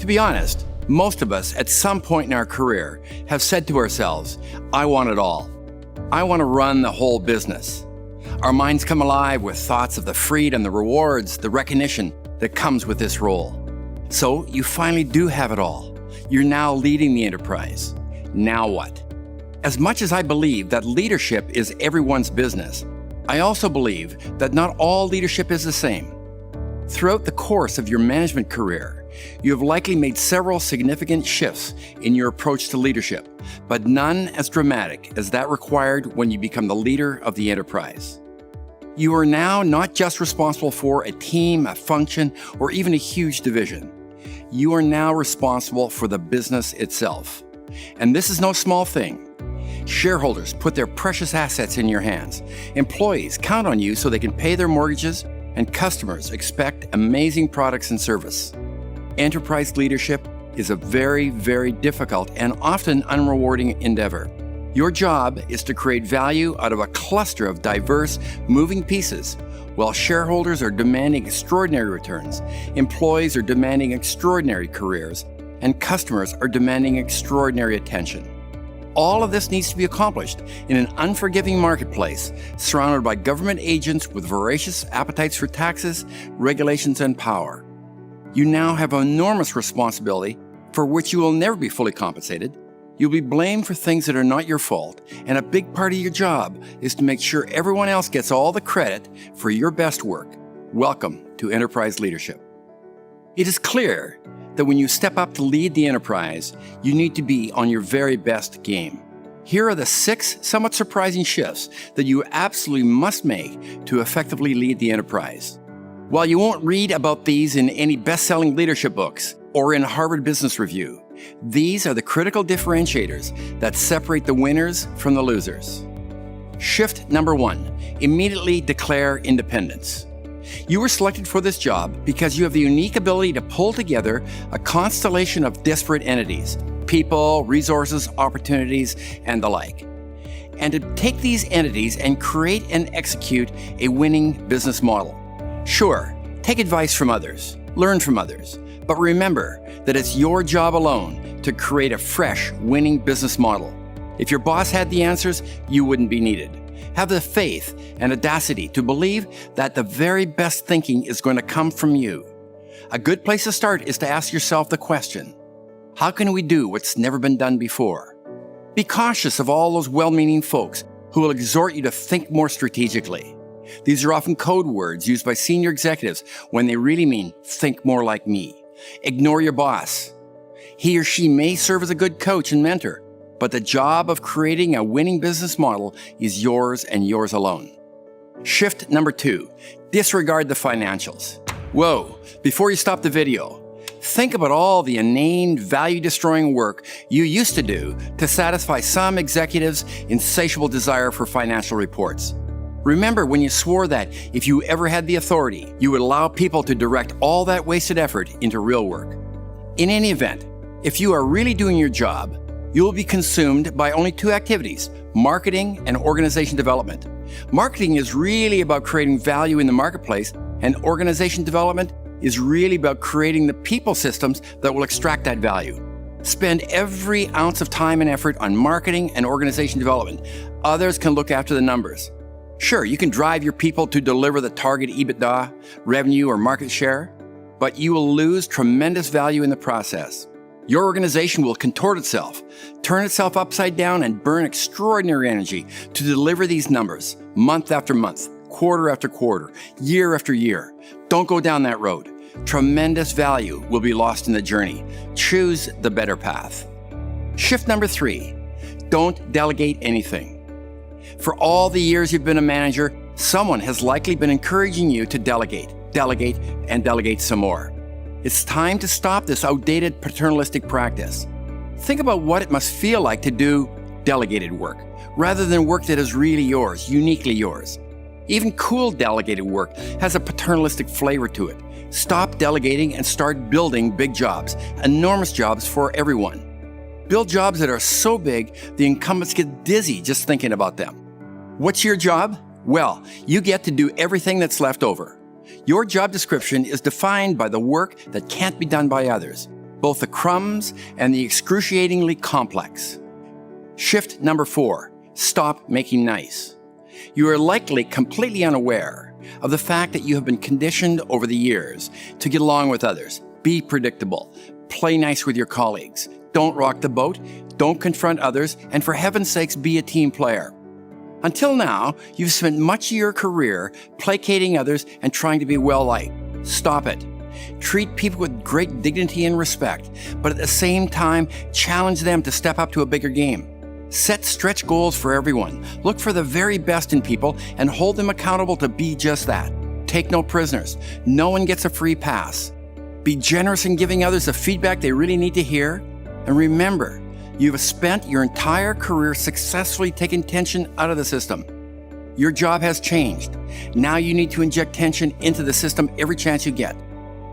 To be honest, most of us at some point in our career have said to ourselves, I want it all. I want to run the whole business. Our minds come alive with thoughts of the freedom, the rewards, the recognition that comes with this role. So you finally do have it all. You're now leading the enterprise. Now what? As much as I believe that leadership is everyone's business, I also believe that not all leadership is the same. Throughout the course of your management career, you have likely made several significant shifts in your approach to leadership, but none as dramatic as that required when you become the leader of the enterprise. You are now not just responsible for a team, a function, or even a huge division. You are now responsible for the business itself. And this is no small thing. Shareholders put their precious assets in your hands. Employees count on you so they can pay their mortgages, and customers expect amazing products and service. Enterprise leadership is a very, very difficult and often unrewarding endeavor. Your job is to create value out of a cluster of diverse, moving pieces. While shareholders are demanding extraordinary returns, employees are demanding extraordinary careers, and customers are demanding extraordinary attention. All of this needs to be accomplished in an unforgiving marketplace surrounded by government agents with voracious appetites for taxes, regulations, and power. You now have enormous responsibility for which you will never be fully compensated. You'll be blamed for things that are not your fault, and a big part of your job is to make sure everyone else gets all the credit for your best work. Welcome to enterprise leadership. It is clear that when you step up to lead the enterprise, you need to be on your very best game. Here are the 6 somewhat surprising shifts that you absolutely must make to effectively lead the enterprise. While you won't read about these in any best-selling leadership books or in Harvard Business Review, these are the critical differentiators that separate the winners from the losers. Shift number 1, immediately declare independence. You were selected for this job because you have the unique ability to pull together a constellation of disparate entities, people, resources, opportunities, and the like, and to take these entities and create and execute a winning business model. Sure, take advice from others, learn from others, but remember that it's your job alone to create a fresh, winning business model. If your boss had the answers, you wouldn't be needed. Have the faith and audacity to believe that the very best thinking is going to come from you. A good place to start is to ask yourself the question, how can we do what's never been done before? Be cautious of all those well-meaning folks who will exhort you to think more strategically. These are often code words used by senior executives when they really mean think more like me. Ignore your boss. He or she may serve as a good coach and mentor, but the job of creating a winning business model is yours and yours alone. Shift number 2, disregard the financials. Whoa, before you stop the video, think about all the inane, value-destroying work you used to do to satisfy some executives' insatiable desire for financial reports. Remember when you swore that if you ever had the authority, you would allow people to direct all that wasted effort into real work. In any event, if you are really doing your job, you will be consumed by only 2 activities, marketing and organization development. Marketing is really about creating value in the marketplace, and organization development is really about creating the people systems that will extract that value. Spend every ounce of time and effort on marketing and organization development. Others can look after the numbers. Sure, you can drive your people to deliver the target EBITDA, revenue, or market share, but you will lose tremendous value in the process. Your organization will contort itself, turn itself upside down, and burn extraordinary energy to deliver these numbers month after month, quarter after quarter, year after year. Don't go down that road. Tremendous value will be lost in the journey. Choose the better path. Shift number 3, don't delegate anything. For all the years you've been a manager, someone has likely been encouraging you to delegate, and delegate some more. It's time to stop this outdated paternalistic practice. Think about what it must feel like to do delegated work, rather than work that is really yours, uniquely yours. Even cool delegated work has a paternalistic flavor to it. Stop delegating and start building big jobs, enormous jobs for everyone. Build jobs that are so big, the incumbents get dizzy just thinking about them. What's your job? Well, you get to do everything that's left over. Your job description is defined by the work that can't be done by others. both the crumbs and the excruciatingly complex. Shift number 4, stop making nice. You are likely completely unaware of the fact that you have been conditioned over the years to get along with others, be predictable, play nice with your colleagues, don't rock the boat, don't confront others, and for heaven's sakes, be a team player. Until now, you've spent much of your career placating others and trying to be well-liked. Stop it. Treat people with great dignity and respect, but at the same time, challenge them to step up to a bigger game. Set stretch goals for everyone. Look for the very best in people and hold them accountable to be just that. Take no prisoners. No one gets a free pass. Be generous in giving others the feedback they really need to hear. And remember, you've spent your entire career successfully taking tension out of the system. Your job has changed. Now you need to inject tension into the system every chance you get.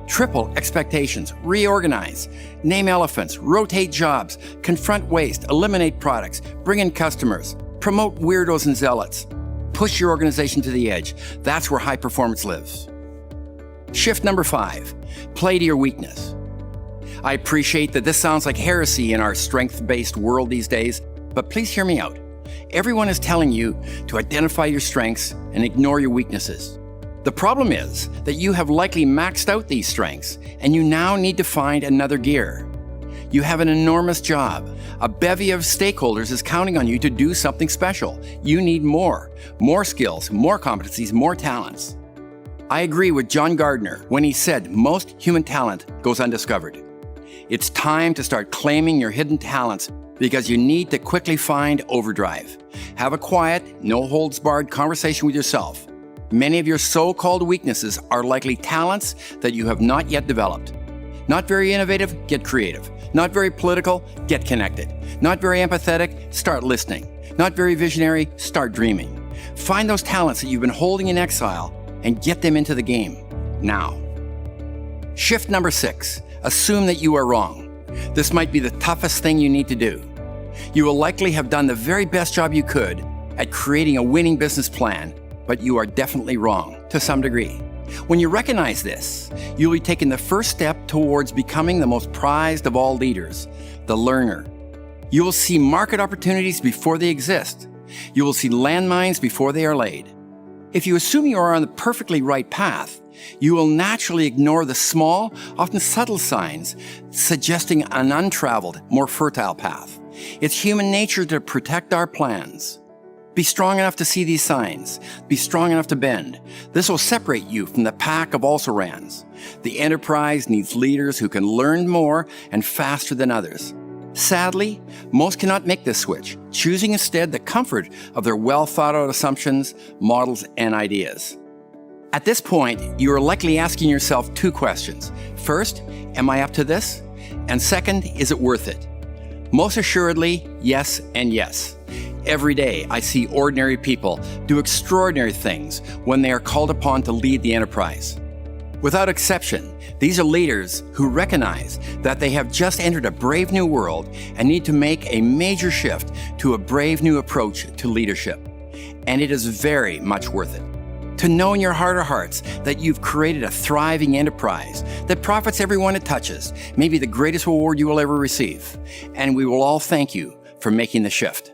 Triple expectations, reorganize, name elephants, rotate jobs, confront waste, eliminate products, bring in customers, promote weirdos and zealots. Push your organization to the edge. That's where high performance lives. Shift number 5, play to your weakness. I appreciate that this sounds like heresy in our strength-based world these days, but please hear me out. Everyone is telling you to identify your strengths and ignore your weaknesses. The problem is that you have likely maxed out these strengths and you now need to find another gear. You have an enormous job. A bevy of stakeholders is counting on you to do something special. You need more skills, more competencies, more talents. I agree with John Gardner when he said most human talent goes undiscovered. It's time to start claiming your hidden talents because you need to quickly find overdrive. Have a quiet, no-holds-barred conversation with yourself. Many of your so-called weaknesses are likely talents that you have not yet developed. Not very innovative, get creative. Not very political, get connected. Not very empathetic, start listening. Not very visionary, start dreaming. Find those talents that you've been holding in exile and get them into the game now. Shift number 6, assume that you are wrong. This might be the toughest thing you need to do. You will likely have done the very best job you could at creating a winning business plan, but you are definitely wrong to some degree. When you recognize this, you'll be taking the first step towards becoming the most prized of all leaders, the learner. You will see market opportunities before they exist. You will see landmines before they are laid. If you assume you are on the perfectly right path, you will naturally ignore the small, often subtle signs suggesting an untraveled, more fertile path. It's human nature to protect our plans. Be strong enough to see these signs. Be strong enough to bend. This will separate you from the pack of also-rans. The enterprise needs leaders who can learn more and faster than others. Sadly, most cannot make this switch, choosing instead the comfort of their well-thought-out assumptions, models, and ideas. At this point, you are likely asking yourself 2 questions. First, am I up to this? And second, is it worth it? Most assuredly, yes and yes. Every day, I see ordinary people do extraordinary things when they are called upon to lead the enterprise. Without exception, these are leaders who recognize that they have just entered a brave new world and need to make a major shift to a brave new approach to leadership. And it is very much worth it. To know in your heart of hearts that you've created a thriving enterprise that profits everyone it touches may be the greatest reward you will ever receive. And we will all thank you for making the shift.